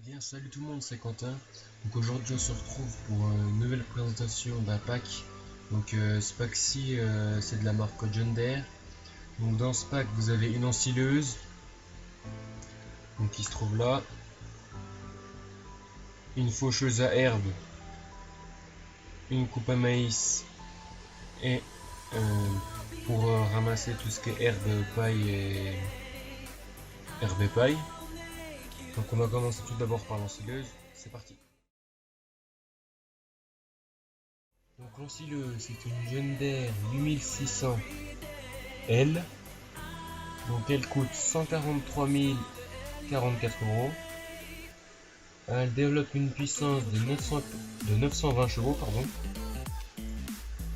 bien, salut tout le monde, c'est Quentin. Donc aujourd'hui on se retrouve pour une nouvelle présentation d'un pack. Donc ce pack-ci c'est de la marque John Deere. Donc dans ce pack vous avez une ensileuse, donc qui se trouve là, une faucheuse à herbe, une coupe à maïs et pour ramasser tout ce qui est herbe et paille. Donc on va commencer tout d'abord par l'ensileuse, c'est parti. Donc l'ensileuse c'est une John Deere 8600L. Donc elle coûte 143 044 €. Elle développe une puissance de 920 chevaux, pardon.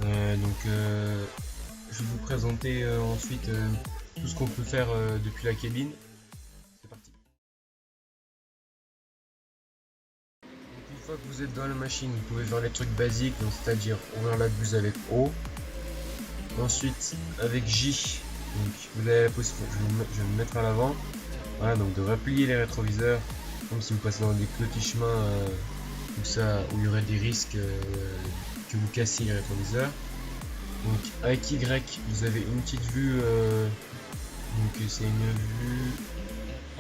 Je vais vous présenter ensuite tout ce qu'on peut faire depuis la cabine. C'est parti. Donc une fois que vous êtes dans la machine, vous pouvez faire les trucs basiques, c'est-à-dire ouvrir la buse avec O. Ensuite avec J, donc vous avez la possibilité, je vais me mettre à l'avant. Voilà, donc de replier les rétroviseurs, comme si vous passez dans des petits chemins où il y aurait des risques que vous cassiez les rétroviseurs. Donc avec Y, vous avez une petite vue, donc c'est une vue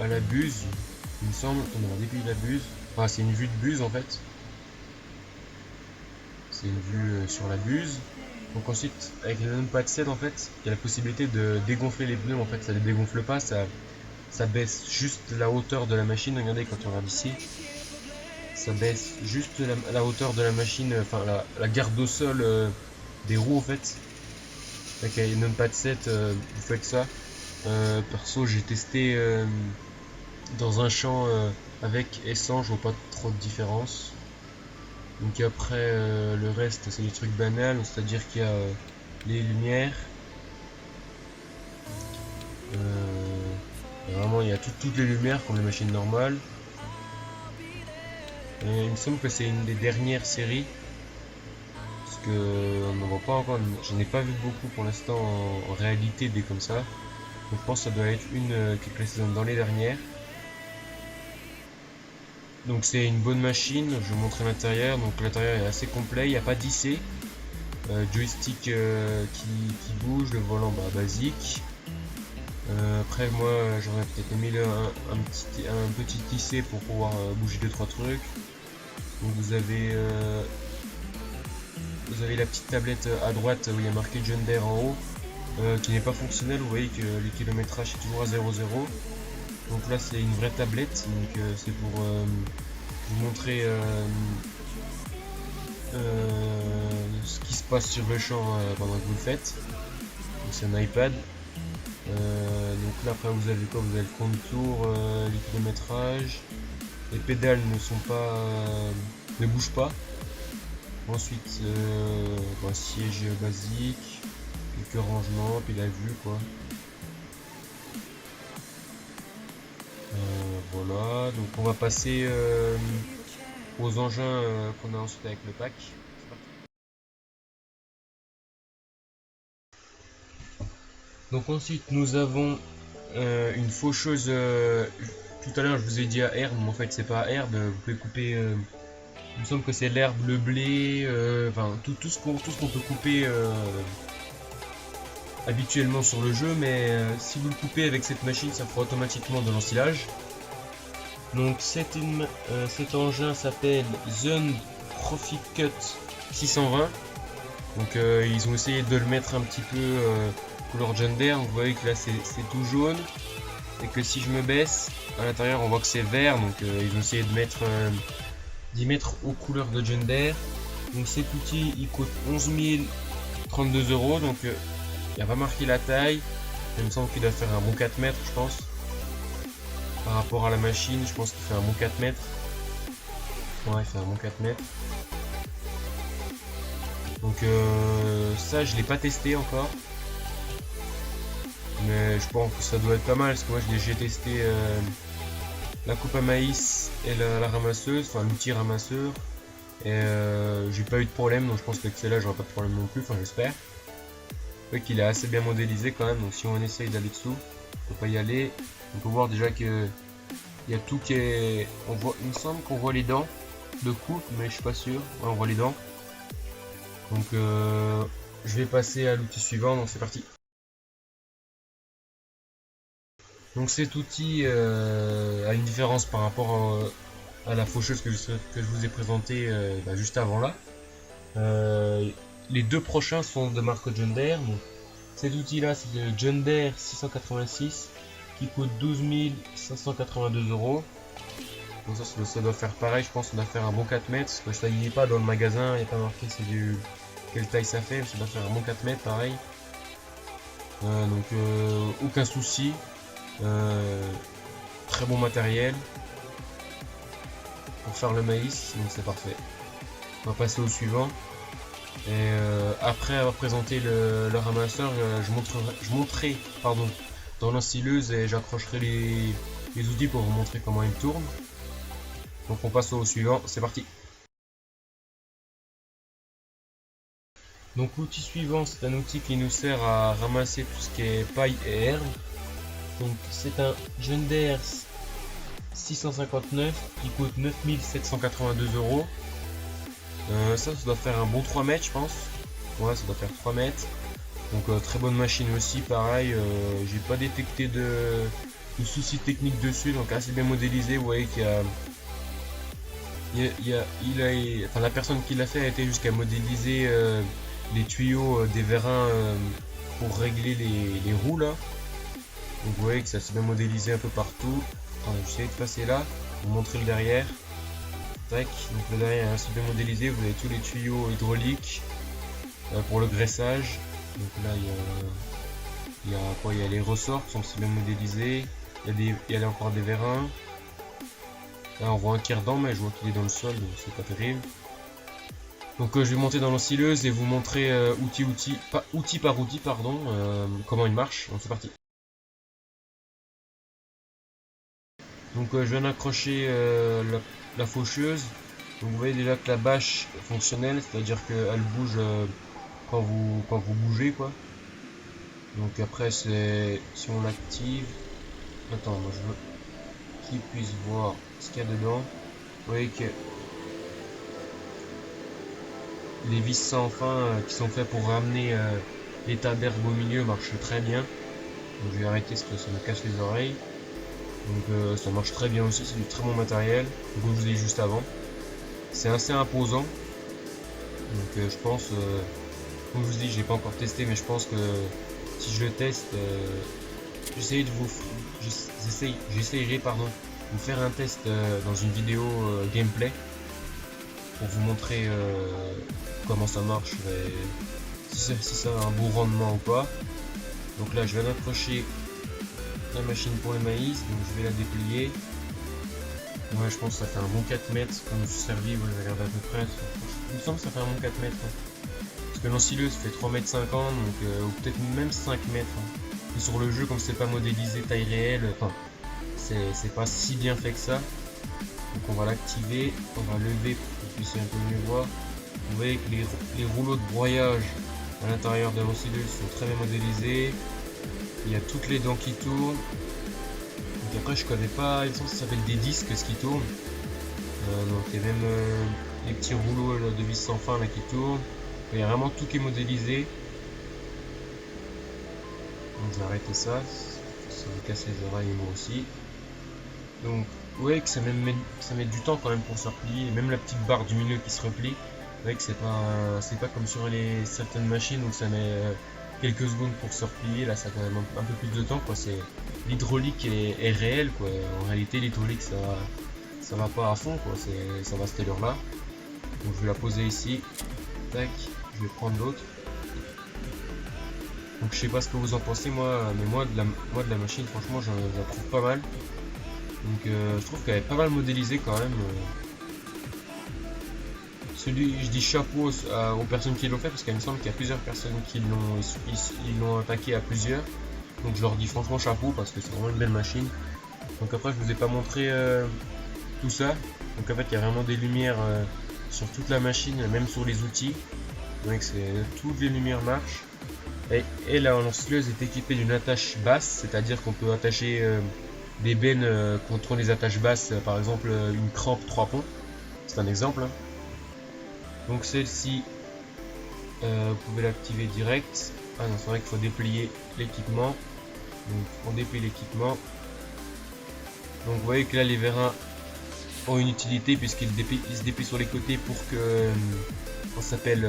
à la buse, il me semble, on a depuis la buse, enfin c'est une vue de buse en fait. C'est une vue sur la buse. Donc ensuite, avec le numpad 7 en fait, il y a la possibilité de dégonfler les pneus, en fait ça ne les dégonfle pas, ça baisse juste la hauteur de la machine. Regardez quand on regarde ici, ça baisse juste la hauteur de la machine, enfin la garde au sol des roues en fait. Avec un numpad 7 vous faites ça. Perso j'ai testé dans un champ avec et sans, je vois pas trop de différence. Donc après le reste c'est des trucs banals, c'est-à-dire qu'il y a les lumières. Vraiment il y a toutes les lumières comme les machines normales. Il me semble que c'est une des dernières séries, parce que on n'en voit pas encore, j'en ai pas vu beaucoup pour l'instant en réalité des comme ça. Donc je pense que ça doit être une qui est classée dans les dernières. Donc c'est une bonne machine, je vais vous montrer l'intérieur. Donc l'intérieur est assez complet, il n'y a pas d'IC. Joystick qui bouge, le volant basique. Après moi j'aurais peut-être mis un petit IC pour pouvoir bouger 2-3 trucs. Donc vous avez la petite tablette à droite où il y a marqué John Deere en haut, qui n'est pas fonctionnelle. Vous voyez que le kilométrage est toujours à 0,0. Donc là c'est une vraie tablette, donc c'est pour vous montrer ce qui se passe sur le champ pendant que vous le faites. Donc c'est un iPad. Donc là après vous avez quoi? Vous avez le compte-tour, les kilométrages. Les pédales ne bougent pas. Ensuite siège basique, quelques rangements, puis la vue quoi. Voilà, donc on va passer aux engins qu'on a ensuite avec le pack. Donc ensuite nous avons une faucheuse. Tout à l'heure je vous ai dit à herbe, mais en fait c'est pas à herbe. Vous pouvez couper. Il me semble que c'est l'herbe, le blé, enfin tout ce qu'on peut couper habituellement sur le jeu, mais si vous le coupez avec cette machine, ça fera automatiquement de l'ensilage. Donc cet engin s'appelle Zund Profit Cut 620. Donc ils ont essayé de le mettre un petit peu couleur John Deere. Vous voyez que là c'est tout jaune, et que si je me baisse à l'intérieur on voit que c'est vert. Donc ils ont essayé d'y mettre aux couleurs de John Deere. Donc cet outil il coûte 11 032 €. Donc il n'y a pas marqué la taille. Il me semble qu'il doit faire un bon 4 mètres, je pense. Par rapport à la machine, je pense qu'il fait un bon 4 mètres. Ouais, il fait un bon 4 mètres. Donc ça je l'ai pas testé encore, mais je pense que ça doit être pas mal, parce que moi j'ai testé la coupe à maïs et la ramasseuse, enfin l'outil ramasseur, et j'ai pas eu de problème. Donc je pense que celle-là j'aurai pas de problème non plus, enfin j'espère. Vous voyez qu'il est assez bien modélisé quand même, donc si on essaye d'aller dessous, on peut pas y aller. On peut voir déjà que Il y a tout qui est... On voit, il me semble qu'on voit les dents de coupe, mais je suis pas sûr. Ouais, on voit les dents. Donc je vais passer à l'outil suivant, donc c'est parti. Donc cet outil a une différence par rapport à la faucheuse que je vous ai présentée juste avant là. Les deux prochains sont de marque John Deere. Donc, cet outil là c'est le John Deere 686 qui coûte 12 582 €. Donc ça doit faire pareil, je pense que ça doit faire un bon 4 mètres, parce que ça y est pas dans le magasin, il n'y a pas marqué quelle taille ça fait, mais ça doit faire un bon 4 mètres pareil. Donc aucun souci, très bon matériel pour faire le maïs, donc c'est parfait. On va passer au suivant. Et après avoir présenté le ramasseur, je montrerai dans l'ensileuse et j'accrocherai les outils pour vous montrer comment il tourne. Donc on passe au suivant, c'est parti. Donc l'outil suivant, c'est un outil qui nous sert à ramasser tout ce qui est paille et herbe. Donc c'est un John Deere 659 qui coûte 9 782 €. Ça doit faire un bon 3 mètres je pense. Ouais, ça doit faire 3 mètres. Donc très bonne machine aussi, pareil, j'ai pas détecté de soucis techniques dessus, donc assez bien modélisé. Vous voyez qu'il y a, enfin, la personne qui l'a fait a été jusqu'à modéliser les tuyaux des vérins pour régler les roues là. Donc vous voyez que ça s'est bien modélisé un peu partout. Attendez, j'essaie de passer là pour vous montrer le derrière. Tac, donc le derrière est assez bien modélisé, vous avez tous les tuyaux hydrauliques pour le graissage. Donc là il y a les ressorts qui sont aussi bien modélisés. Il y a encore des vérins. Là on voit un quart-dent, mais je vois qu'il est dans le sol, donc c'est pas terrible. Donc je vais monter dans l'ensileuse et vous montrer outil par outil, pardon, comment il marche. Donc c'est parti. Donc je viens d'accrocher la faucheuse. Donc vous voyez déjà que la bâche est fonctionnelle, c'est-à-dire qu'elle bouge quand vous bougez quoi. Donc après c'est si on l'active. Attends, moi je veux qu'il puisse voir ce qu'il y a dedans. Vous voyez que les vis sans fin qui sont faits pour ramener l'état d'herbe au milieu marchent très bien. Donc je vais arrêter parce que ça me casse les oreilles. Donc ça marche très bien aussi, c'est du très bon matériel, comme je vous ai dit juste avant. C'est assez imposant. Donc je pense, comme je vous dis, j'ai pas encore testé, mais je pense que si je le teste, j'essayerai de vous faire un test dans une vidéo gameplay pour vous montrer comment ça marche et si ça a un bon rendement ou pas. Donc là je viens d'accrocher la machine pour le maïs, donc je vais la déplier. Ouais, je pense que ça fait un bon 4 mètres comme je servis, vous regardez à peu près. Il me semble que ça fait un bon 4 mètres. Hein. Parce que l'ensileuse fait 3,50 mètres, donc, ou peut-être même 5 mètres. Hein. Et sur le jeu, comme c'est pas modélisé taille réelle, enfin, c'est pas si bien fait que ça. Donc on va l'activer, on va lever pour que vous puissiez un peu mieux voir. Vous voyez que les rouleaux de broyage à l'intérieur de l'ensileuse sont très bien modélisés. Il y a toutes les dents qui tournent. Donc après je connais pas, il me semble que ça s'appelle des disques ce qui tourne. Donc il y a même les petits rouleaux de vis sans fin là qui tournent. Il y a vraiment tout qui est modélisé. Donc je vais arrêter ça. Ça me casse les oreilles et moi aussi. Donc vous voyez que ça met du temps quand même pour se replier. Même la petite barre du milieu qui se replie. Vous voyez que c'est pas comme sur certaines machines où ça met quelques secondes pour se replier. Là ça a quand même un peu plus de temps quoi. L'hydraulique est réelle quoi. En réalité l'hydraulique ça va pas à fond quoi. Ça va à cette heure là. Donc je vais la poser ici. Tac, je vais prendre l'autre. Donc je sais pas ce que vous en pensez mais moi de la machine franchement je la trouve pas mal. Donc je trouve qu'elle est pas mal modélisée quand même. Je dis chapeau aux personnes qui l'ont fait parce qu'il me semble qu'il y a plusieurs personnes qui l'ont attaqué à plusieurs. Donc je leur dis franchement chapeau parce que c'est vraiment une belle machine. Donc après je vous ai pas montré tout ça. Donc en fait il y a vraiment des lumières sur toute la machine, même sur les outils. Donc toutes les lumières marchent. Et la lanceuse est équipée d'une attache basse, c'est-à-dire qu'on peut attacher des bennes contre les attaches basses, par exemple une crampe 3 ponts. C'est un exemple. Hein. Donc celle-ci, vous pouvez l'activer direct. Ah non, c'est vrai qu'il faut déplier l'équipement. Donc on déplie l'équipement. Donc vous voyez que là les vérins ont une utilité puisqu'ils se déplient sur les côtés pour que on s'appelle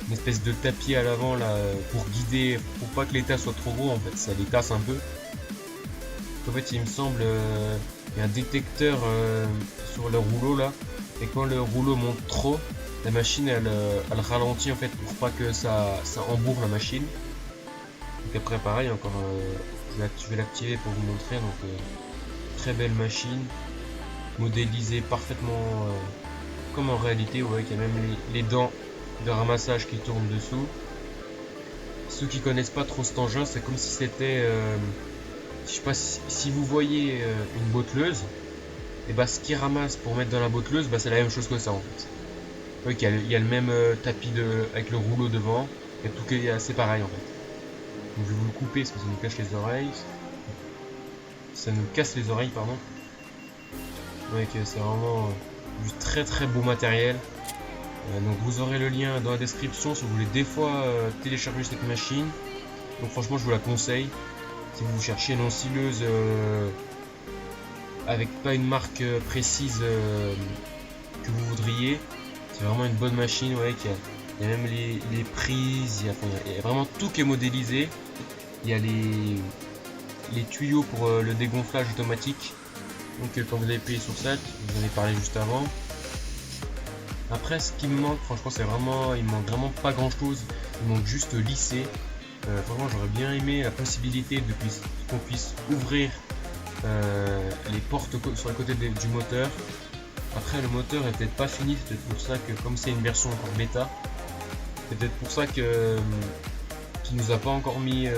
une espèce de tapis à l'avant là pour guider, pour pas que les tas soient trop gros en fait, ça les casse un peu. En fait il me semble il y a un détecteur sur le rouleau là et quand le rouleau monte trop, la machine elle ralentit en fait pour pas que ça embourre la machine. Donc après pareil encore je vais l'activer pour vous montrer. Donc très belle machine modélisée parfaitement comme en réalité. Vous voyez qu'il y a même les dents de ramassage qui tournent dessous. Ceux qui connaissent pas trop cet engin, c'est comme si c'était je sais pas si vous voyez une botteleuse, et bah ce qui ramasse pour mettre dans la botteleuse, bah c'est la même chose que ça en fait. Vous voyez qu'il y a le même tapis avec le rouleau devant, et tout c'est pareil en fait. Donc je vais vous le couper parce que ça nous cache les oreilles. Ça nous casse les oreilles, pardon. Vous voyez que c'est vraiment du très très beau matériel. Donc vous aurez le lien dans la description si vous voulez des fois télécharger cette machine. Donc franchement je vous la conseille. Si vous cherchez une oscilleuse avec pas une marque précise que vous voudriez, c'est vraiment une bonne machine. Ouais, il y a même les prises, il y a vraiment tout qui est modélisé. Il y a les tuyaux pour le dégonflage automatique. Donc quand vous avez payé sur ça, vous en avez parlé juste avant. Après ce qui me manque, franchement c'est vraiment, il me manque vraiment pas grand chose. Il manque juste lisser. Vraiment j'aurais bien aimé la possibilité qu'on puisse ouvrir les portes sur le côté du moteur. Après le moteur est peut-être pas fini, c'est peut-être pour ça que comme c'est une version encore bêta, c'est peut-être pour ça que qu'il nous a pas encore mis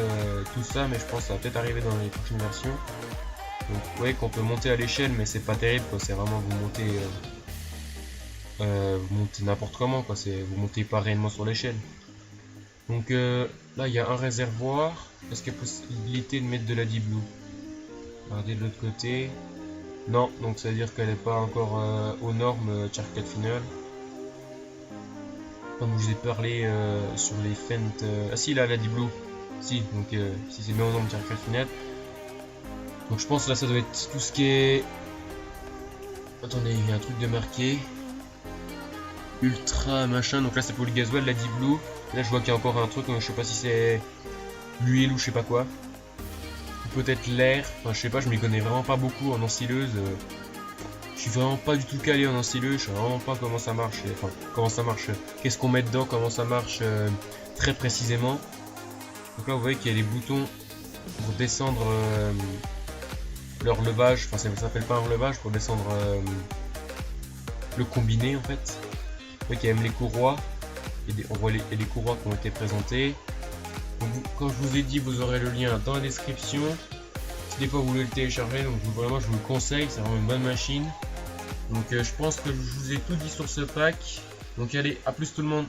tout ça, mais je pense que ça va peut-être arriver dans les prochaines versions. Donc vous voyez qu'on peut monter à l'échelle, mais c'est pas terrible quoi, c'est vraiment vous montez n'importe comment quoi, vous montez pas réellement sur l'échelle. Donc là il y a un réservoir. Est-ce qu'il y a possibilité de mettre de la Deep Blue? Regardez de l'autre côté. Non, donc ça veut dire qu'elle n'est pas encore aux normes Charcat Final. Comme je vous ai parlé sur les fentes. Ah si, là la Deep Blue. Si, donc si c'est bien aux normes Charcat Final. Donc je pense là ça doit être tout ce qui est. Attendez, il y a un truc de marqué. Ultra machin, donc là c'est pour le gasoil, la Deep Blue. Là je vois qu'il y a encore un truc, je sais pas si c'est l'huile ou je sais pas quoi. Ou peut-être l'air, enfin je sais pas, je m'y connais vraiment pas beaucoup en ensileuse. Je suis vraiment pas du tout calé en ensileuse, je sais vraiment pas comment ça marche. Enfin, comment ça marche, qu'est-ce qu'on met dedans, comment ça marche très précisément. Donc là vous voyez qu'il y a des boutons pour descendre le relevage, enfin ça s'appelle pas un relevage, pour descendre le combiné en fait. Vous voyez qu'il y a même les courroies, on voit les courroies qui ont été présentées. Donc, comme je vous ai dit, vous aurez le lien dans la description. Si des fois vous voulez le télécharger, donc vraiment je vous le conseille, c'est vraiment une bonne machine. Donc je pense que je vous ai tout dit sur ce pack. Donc allez, à plus tout le monde.